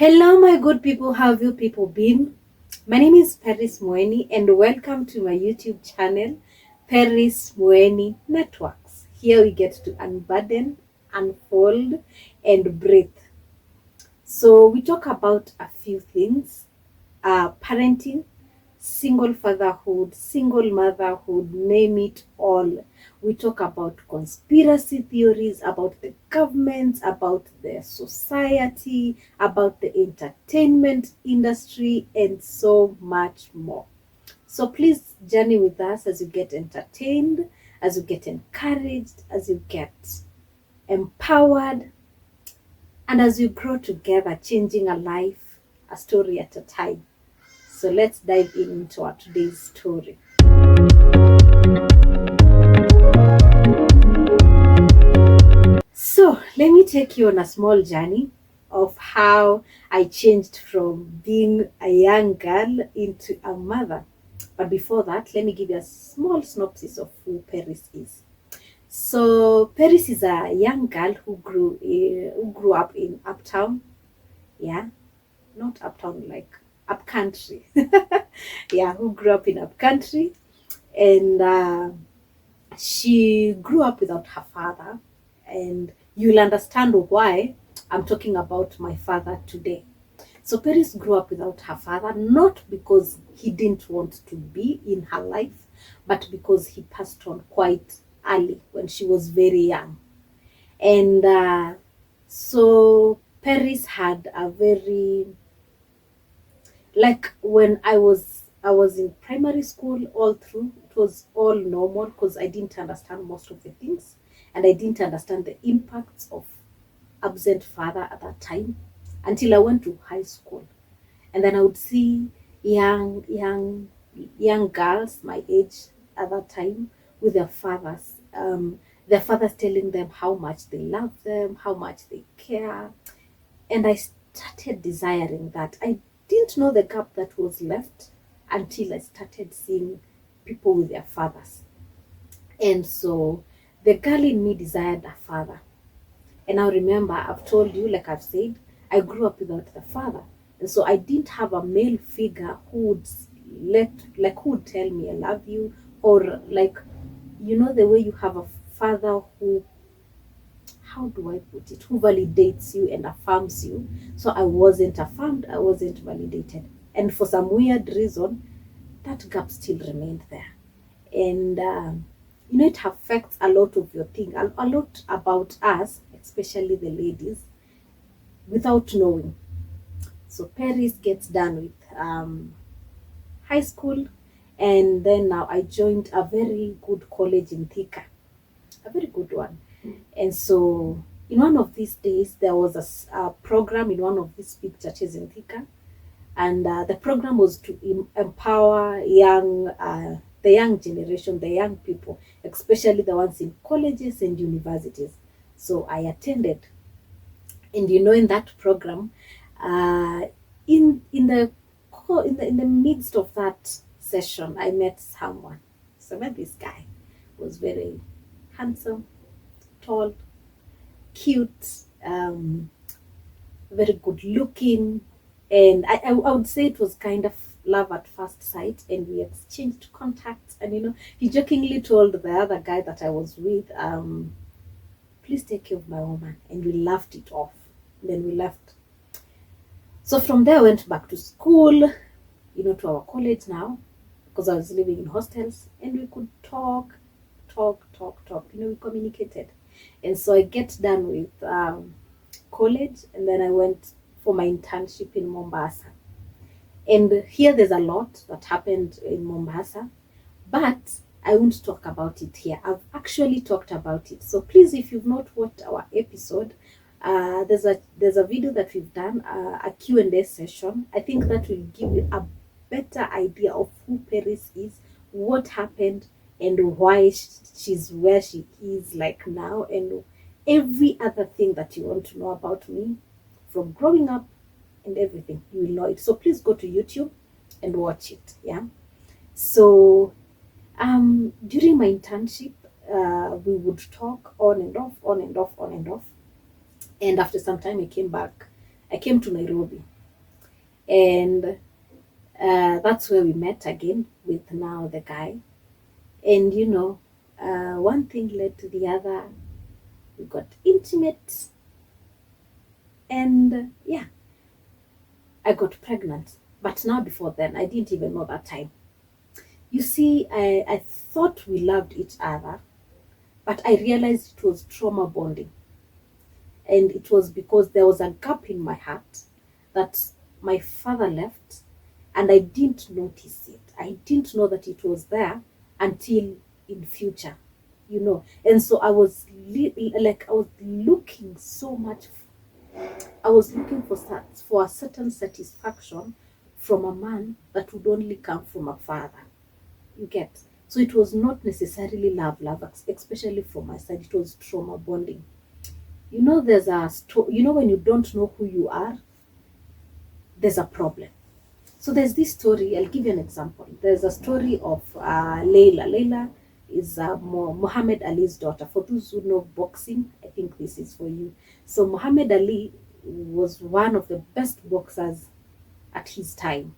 Hello, my good people. How have you people been? My name is Paris Mweni, and welcome to my YouTube channel, Paris Mweni Networks. Here we get to unburden, unfold, and breathe. So we talk about a few things: parenting, single fatherhood, single motherhood, name it all. We talk about conspiracy theories, about the government, about the society, about the entertainment industry, and so much more. So please journey with us as you get entertained, as you get encouraged, as you get empowered, and as you grow together, changing a life, a story at a time. So let's dive into our today's story. So let me take you on a small journey of how I changed from being a young girl into a mother. But before that, let me give you a small synopsis of who Paris is. So Paris is a young girl who grew up in uptown. Yeah, not uptown, like up country. Yeah, who grew up in up country, and she grew up without her father, and you'll understand why I'm talking about my father today. So Paris grew up without her father, not because he didn't want to be in her life, but because he passed on quite early when she was very young. And so Paris had a very, like, when I was in primary school, all through it was all normal because I didn't understand most of the things, and I didn't understand the impacts of absent father at that time until I went to high school. And then I would see young girls my age at that time with their fathers telling them how much they love them, how much they care. And I started desiring that. I didn't know the gap that was left until I started seeing people with their fathers. And so the girl in me desired a father. And now remember, I've told you, like I've said, I grew up without the father. And so I didn't have a male figure who would tell me I love you, or like, the way you have a father who, how do I put it, who validates you and affirms you. So I wasn't affirmed, I wasn't validated. And for some weird reason, that gap still remained there. And it affects a lot of your thing, a lot about us, especially the ladies, without knowing. So Paris gets done with high school, and then now I joined a very good college in Thika, a very good one. And so in one of these days, there was a program in one of these big churches in Thika, and the program was to empower the young generation, the young people, especially the ones in colleges and universities. So I attended, and in that program, uh, in the midst of that session, I met someone. So I met this guy who was very handsome, tall, cute, very good looking, and I would say it was kind of love at first sight. And we exchanged contacts, and he jokingly told the other guy that I was with, please take care of my woman, and we laughed it off. Then we left. So from there I went back to school, to our college now, because I was living in hostels, and we could talk. We communicated. And so I get done with college, and then I went for my internship in Mombasa. And here there's a lot that happened in Mombasa, but I won't talk about it here. I've actually talked about it. So please, if you've not watched our episode, there's a video that we've done, a Q&A session. I think that will give you a better idea of who Paris is, what happened, and why she's where she is like now, and every other thing that you want to know about me from growing up and everything. You will know it. So please go to YouTube and watch it. Yeah. So during my internship, we would talk on and off. And after some time, I came to Nairobi. And that's where we met again with now the guy. And one thing led to the other. We got intimate, and yeah, I got pregnant. But now, before then, I didn't even know that time. You see, I thought we loved each other, but I realized it was trauma bonding. And it was because there was a gap in my heart that my father left, and I didn't notice it. I didn't know that it was there until in future. And so I was looking so much. I was looking for a certain satisfaction from a man that would only come from a father. You get? So it was not necessarily love, especially from my side. It was trauma bonding. There's a when you don't know who you are, there's a problem. So there's this story. I'll give you an example. There's a story of Layla. Layla is Muhammad Ali's daughter. For those who know boxing, I think this is for you. So Muhammad Ali was one of the best boxers at his time.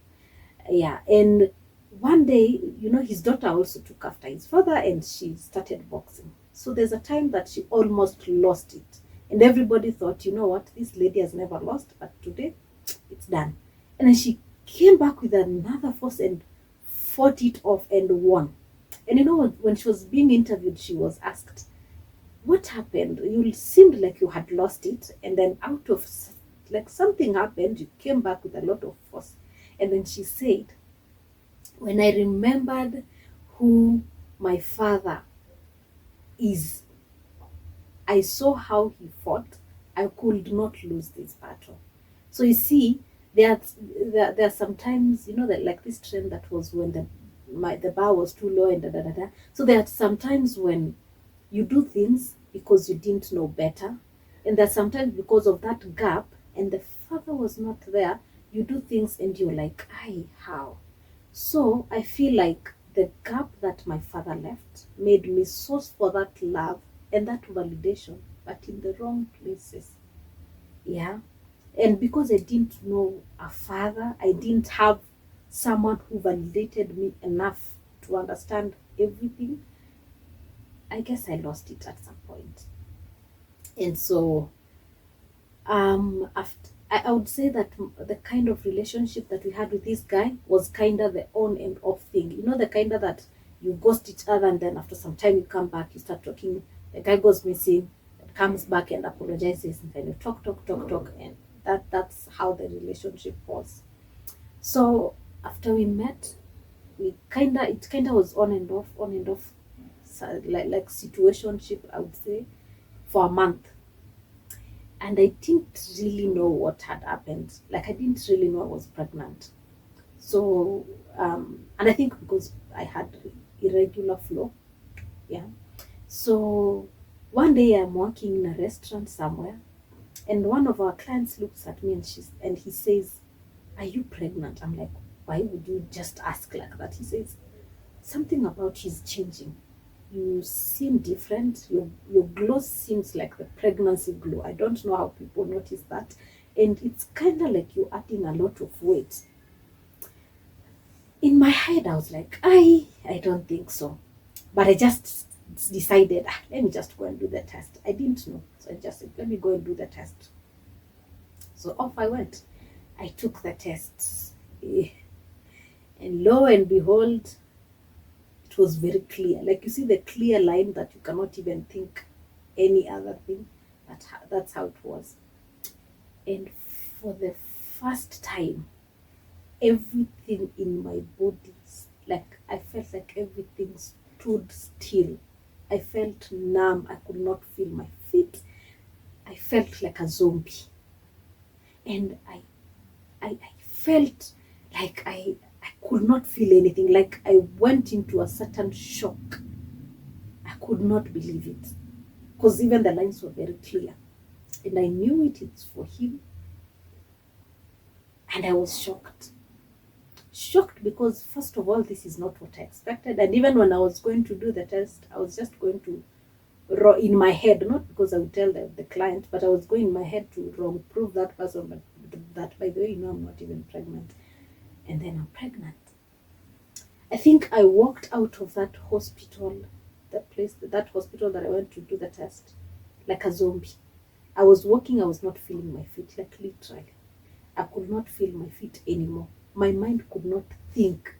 Yeah, and one day, his daughter also took after his father, and she started boxing. So there's a time that she almost lost it, and everybody thought, you know what, this lady has never lost, but today it's done. And then she came back with another force and fought it off and won. And when she was being interviewed, she was asked, what happened? You seemed like you had lost it, and then out of like something happened, you came back with a lot of force. And then she said, when I remembered who my father is, I saw how he fought. I could not lose this battle. So you see, there are sometimes, that like this trend that was when the bar was too low and da da da da. So there are sometimes when you do things because you didn't know better, and there's sometimes because of that gap and the father was not there, you do things and you're like, "Ay, how?" So I feel like the gap that my father left made me source for that love and that validation, but in the wrong places. Yeah. And because I didn't know a father, I didn't have someone who validated me enough to understand everything. I guess I lost it at some point. And so after I would say that the kind of relationship that we had with this guy was kind of the on and off thing. The kind of that you ghost each other, and then after some time you come back, you start talking. The guy goes missing, and comes back and apologizes, and then you talk, and that's how the relationship was. So after we met, it kind of was on and off, so like situationship, I would say, for a month. And I didn't really know what had happened. Like, I didn't really know I was pregnant. So, and I think because I had irregular flow, yeah. So one day I'm working in a restaurant somewhere, and one of our clients looks at me, and he says, "Are you pregnant?" I'm like, "Why would you just ask like that?" He says, "Something about you is changing. You seem different. Your glow seems like the pregnancy glow. I don't know how people notice that. And it's kind of like you're adding a lot of weight." In my head, I was like, I don't think so. But I just decided, let me just go and do the test. I didn't know. So I just said, let me go and do the test. So off I went. I took the test. And lo and behold, it was very clear. Like, you see the clear line that you cannot even think any other thing. That's how it was. And for the first time, everything in my body, like, I felt like everything stood still. I felt numb. I could not feel my feet. I felt like a zombie. And I felt like I could not feel anything. Like, I went into a certain shock. I could not believe it. Because even the lines were very clear. And I knew it's for him. And I was shocked. Shocked because, first of all, this is not what I expected. And even when I was going to do the test, I was just going to, in my head, not because I would tell the client, but I was going in my head to wrong prove that person, but that, by the way, I'm not even pregnant. And then I'm pregnant. I think I walked out of that hospital, that hospital that I went to do the test, like a zombie. I was walking, I was not feeling my feet, like literally. I could not feel my feet anymore. My mind could not think.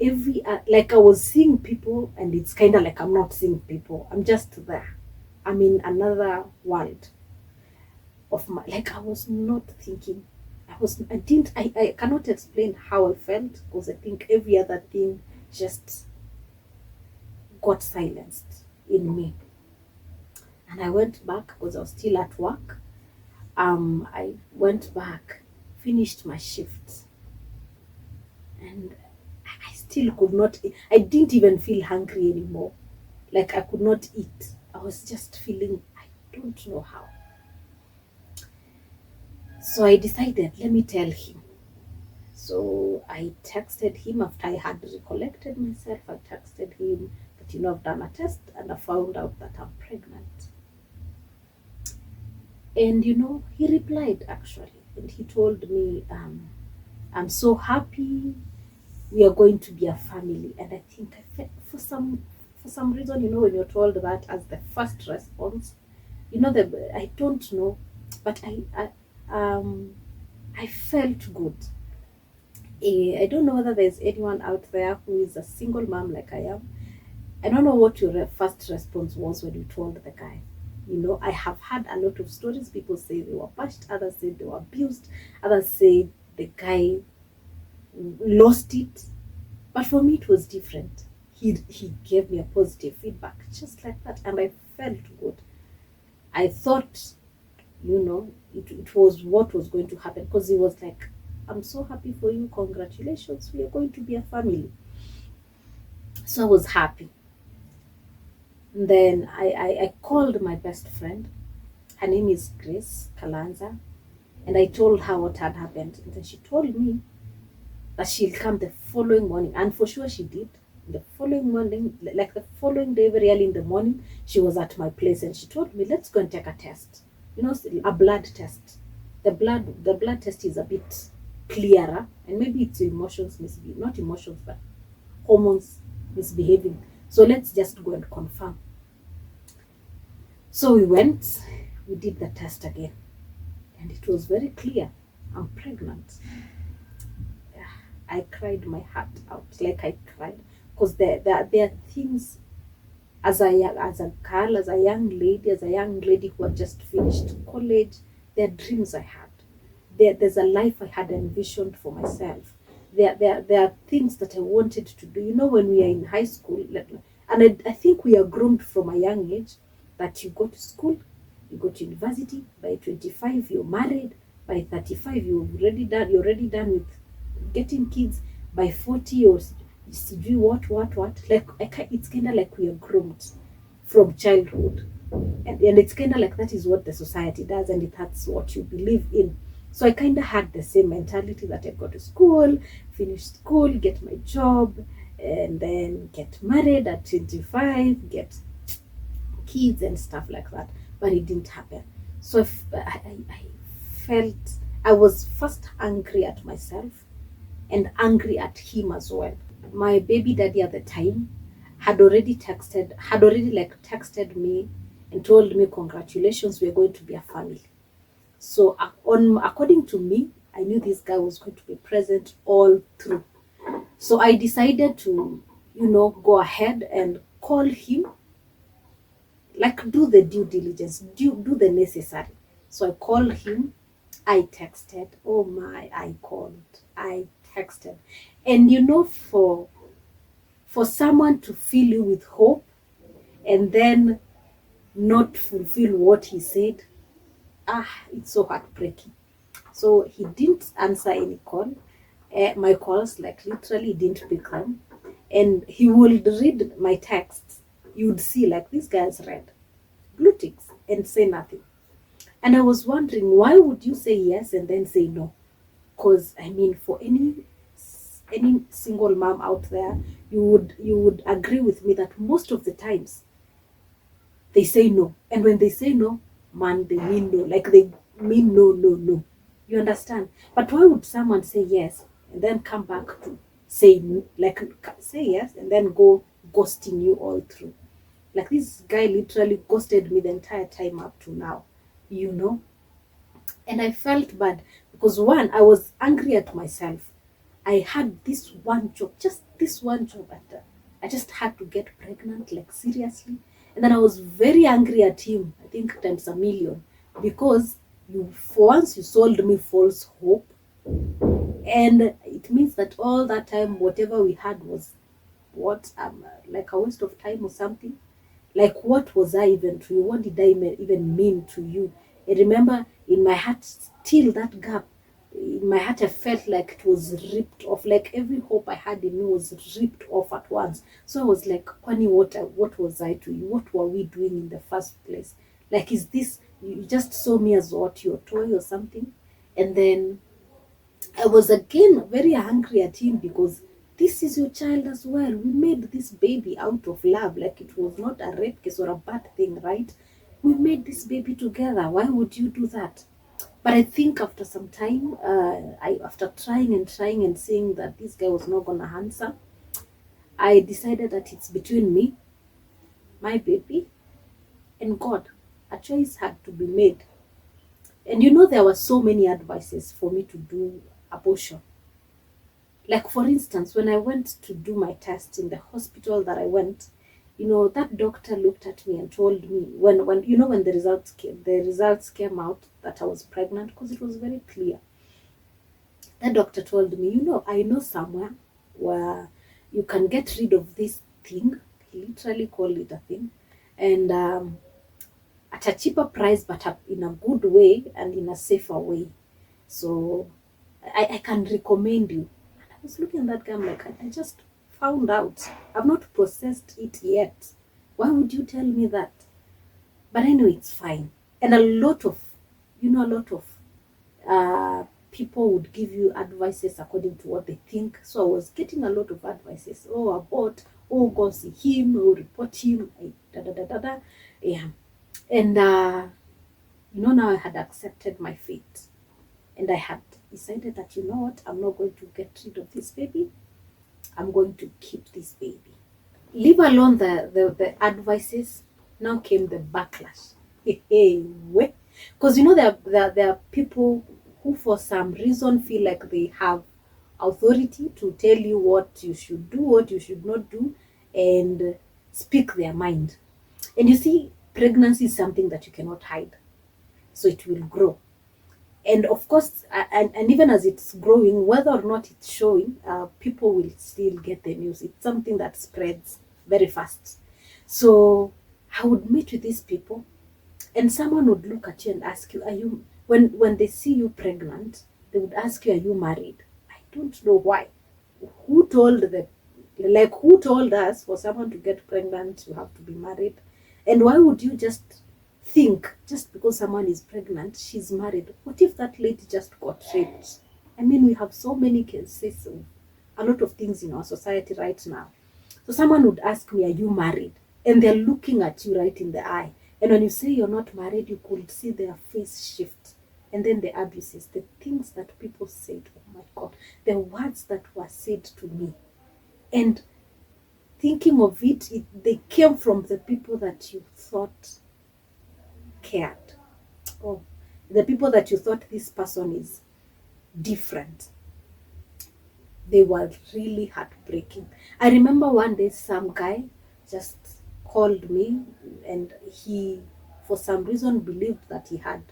Like I was seeing people, and it's kind of like I'm not seeing people. I'm just there. I'm in another world of my, like I was not thinking. I cannot explain how I felt, because I think every other thing just got silenced in me. And I went back because I was still at work. I went back, finished my shift, and I still could not. I didn't even feel hungry anymore. Like I could not eat. I was just feeling, I don't know how. So I decided, let me tell him. So I texted him after I had recollected myself. I texted him that, I've done a test and I found out that I'm pregnant. And, he replied actually. And he told me, I'm so happy. We are going to be a family. And I think I felt, for some reason, when you're told that as the first response, I don't know, but I felt good. I don't know whether there's anyone out there who is a single mom like I am. I don't know what your first response was when you told the guy. I have had a lot of stories. People say they were bashed, others say they were abused, others say the guy lost it. But for me, it was different. He gave me a positive feedback, just like that, and I felt good. I thought, it was what was going to happen, because he was like, I'm so happy for you, congratulations, we are going to be a family. So I was happy. And then I called my best friend. Her name is Grace Kalanza. And I told her what had happened. And then she told me that she'll come the following morning. And for sure she did. The following morning, like the following day, very early in the morning, she was at my place and she told me, let's go and take a test. A blood test. The blood test is a bit clearer, and maybe it's emotions misbehaving, not emotions, but hormones misbehaving. So let's just go and confirm. So we went, we did the test again, and it was very clear. I'm pregnant. I cried my heart out, like I cried, because there are things, as a girl, as a young lady who had just finished college, there are dreams I had. There's a life I had envisioned for myself. There are things that I wanted to do. When we are in high school, and I think we are groomed from a young age that you go to school, you go to university, by 25 you're married, by 35 you're already done with getting kids, by 40 or to do what. Like it's kind of like we are groomed from childhood, and it's kind of like that is what the society does, and that's what you believe in. So I kind of had the same mentality, that I go to school, finish school, get my job, and then get married at 25, get kids and stuff like that. But it didn't happen. So I felt, I was first angry at myself and angry at him as well. My baby daddy at the time had already texted me and told me, congratulations, we're going to be a family. So according to me, I knew this guy was going to be present all through. So I decided to, go ahead and call him, like do the due diligence, do the necessary. So I called him, I texted, I called, I texted. And for someone to fill you with hope and then not fulfill what he said, it's so heartbreaking. So he didn't answer any call. My calls, like literally, didn't pick them. And he would read my texts. You would see, like, this guy's read blue ticks and say nothing. And I was wondering, why would you say yes and then say no? Because for any single mom out there, you would agree with me that most of the times they say no. And when they say no, man, they mean no. Like they mean no. You understand? But why would someone say yes and then come back to say like say yes and then go ghosting you all through? Like this guy literally ghosted me the entire time up to now, you know? And I felt bad because one, I was angry at myself. I had this one job, just this one job, and I just had to get pregnant, like seriously. And then I was very angry at him, I think times a million, because you, for once, you sold me false hope, and it means that all that time, whatever we had was what, like a waste of time or something. Like, what was I even to you? What did I even mean to you? I remember in my heart, still that gap. In my heart, I felt like it was ripped off. Like every hope I had in me was ripped off at once. So I was like, Kwani, what was I to you? What were we doing in the first place? Like, is this, you just saw me as what, your toy or something? And then I was again very angry at him because this is your child as well. We made this baby out of love, like it was not a rape case or a bad thing, right? We made this baby together. Why would you do that? But I think after some time, after trying and seeing that this guy was not gonna answer, I decided that it's between me, my baby, and God. A choice had to be made. And you know, there were so many advices for me to do abortion. Like, for instance, when I went to do my test in the hospital that I went, you know, that doctor looked at me and told me when you know when the results came out that I was pregnant, because it was very clear. That doctor told me, you know, I know somewhere where you can get rid of this thing. He literally called it a thing, and at a cheaper price, but in a good way and in a safer way. So I can recommend you. And I was looking at that guy, I'm like, I just found out. I've not processed it yet. Why would you tell me that? But anyway, it's fine. And a lot of, you know, a lot of people would give you advices according to what they think. So I was getting a lot of advices. Oh, abort. Oh, go see him. Oh, report him. Da da da da da. Yeah. And you know, now I had accepted my fate. And I had decided that, you know what, I'm not going to get rid of this baby. I'm going to keep this baby. Leave alone the advices. Now came the backlash. Because you know, there are people who, for some reason, feel like they have authority to tell you what you should do, what you should not do, and speak their mind. And you see, pregnancy is something that you cannot hide, so it will grow. And of course, and even as it's growing, whether or not it's showing, people will still get the news. It's something that spreads very fast. So I would meet with these people, and someone would look at you and ask you, are you, when they see you pregnant, they would ask you, are you married? I don't know why. Who told the, like, who told us for someone to get pregnant you have to be married? And why would you just think just because someone is pregnant she's married? What if that lady just got raped? I mean, we have so many cases of a lot of things in our society right now. So someone would ask me, are you married? And they're looking at you right in the eye, and when you say you're not married, you could see their face shift. And then the abuses, the things that people said, oh my God, the words that were said to me. And thinking of it, they came from the people that you thought cared. Oh, the people that you thought this person is different. They were really heartbreaking. I remember one day some guy just called me, and he, for some reason, believed that he had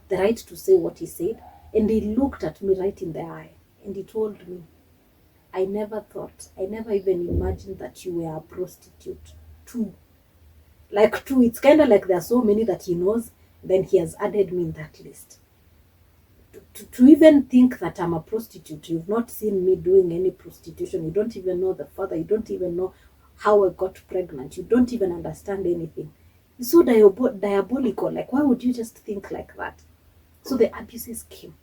the right to say what he said. And he looked at me right in the eye and he told me, I never even imagined that you were a prostitute too. Like, two, it's kind of like there are so many that he knows, then he has added me in that list. To even think that I'm a prostitute, you've not seen me doing any prostitution, you don't even know the father, you don't even know how I got pregnant, you don't even understand anything. It's so diabolical. Like, why would you just think like that? So the abuses came.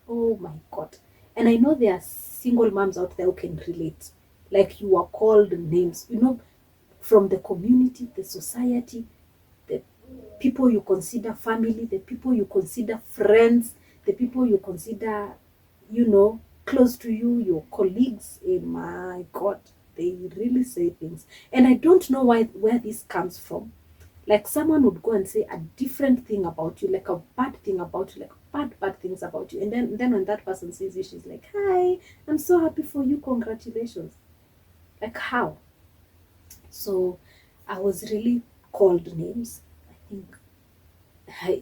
Oh my God. And I know there are single moms out there who can relate. Like, you are called names, you know, from the community, the society, the people you consider family, the people you consider friends. the people you consider, close to you, your colleagues, my God, they really say things. And I don't know where this comes from. Like someone would go and say a different thing about you, like a bad thing about you, like bad things about you. And then when that person sees you, she's like, "Hi, I'm so happy for you, congratulations." Like how? So I was really called names. I think I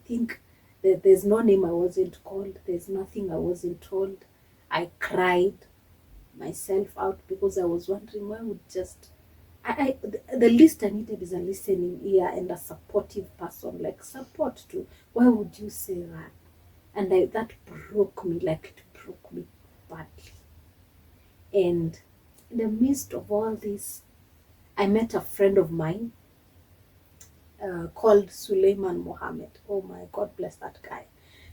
think that there's no name I wasn't called. There's nothing I wasn't told. I cried myself out because I was wondering why would just the least I needed is a listening ear and a supportive person, like support too. Why would you say that? And that broke me, like it broke me badly. And in the midst of all this, I met a friend of mine called Suleiman Mohammed. Oh my God, bless that guy.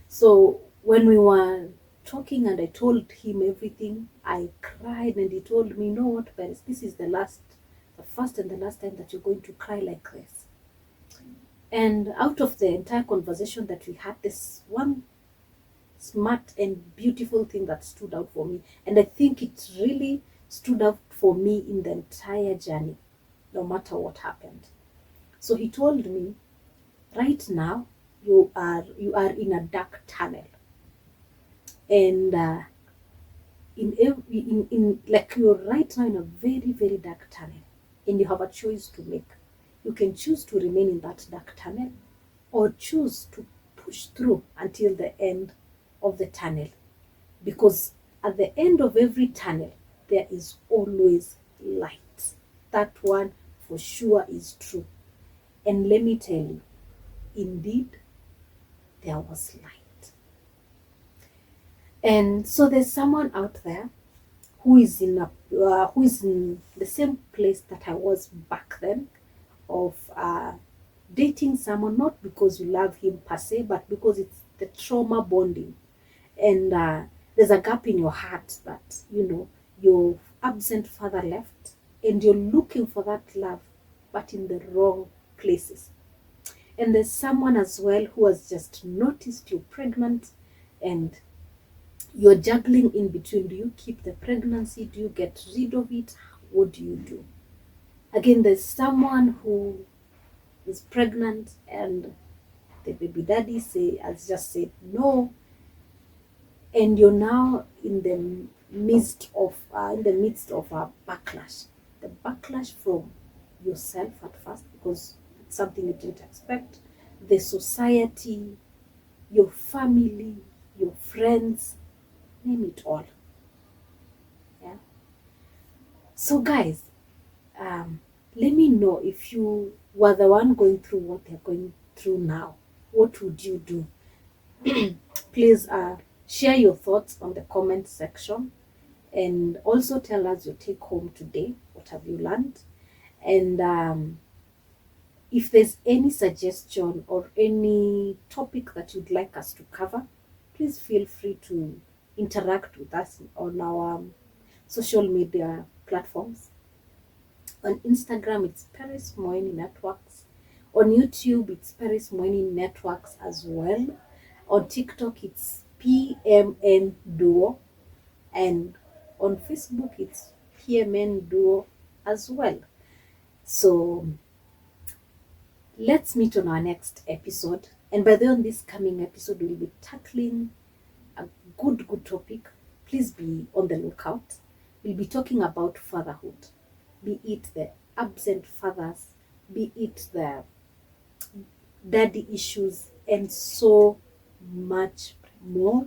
So when we were talking and I told him everything, I cried and he told me, "You know what, Paris, this is the first and the last time that you're going to cry like this." And out of the entire conversation that we had, this one smart and beautiful thing that stood out for me. And I think it really stood out for me in the entire journey, no matter what happened. So he told me, right now you are in a dark tunnel, and like you're right now in a very very dark tunnel, and you have a choice to make. You can choose to remain in that dark tunnel or choose to push through until the end of the tunnel, because at the end of every tunnel there is always light. That one for sure is true. And let me tell you, indeed there was light. And so there's someone out there who is in the same place that I was back then, of dating someone not because you love him per se, but because it's the trauma bonding. And there's a gap in your heart that your absent father left, and you're looking for that love, but in the wrong places. And there's someone as well who has just noticed you're pregnant, and you're juggling in between. Do you keep the pregnancy? Do you get rid of it? What do you do? Again, there's someone who is pregnant and the baby daddy has just said no, and you're now in the midst of a backlash. The backlash from yourself at first, because it's something you didn't expect, the society, your family, your friends, name it all. Yeah. So guys, let me know if you were the one going through what they're going through now. What would you do? Please share your thoughts on the comment section, and also tell us your take home today. What have you learned? And if there's any suggestion or any topic that you'd like us to cover, please feel free to interact with us on our social media platforms. On Instagram, it's Paris Moini Networks. On YouTube, it's Paris Moini Networks as well. On TikTok, it's PMN Duo. And on Facebook, it's PMN Duo as well. So let's meet on our next episode. And by the way, on this coming episode, we'll be tackling a good topic. Please be on the lookout. We'll be talking about fatherhood, be it the absent fathers, be it the daddy issues, and so much more.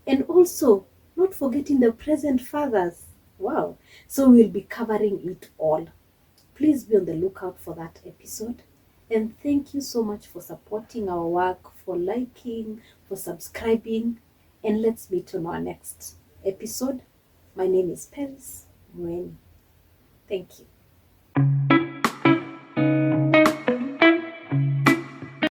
And also, not forgetting the present fathers. Wow. So we'll be covering it all. Please be on the lookout for that episode. And thank you so much for supporting our work, for liking, for subscribing. And let's meet on our next episode. My name is Paris Mwen. Thank you.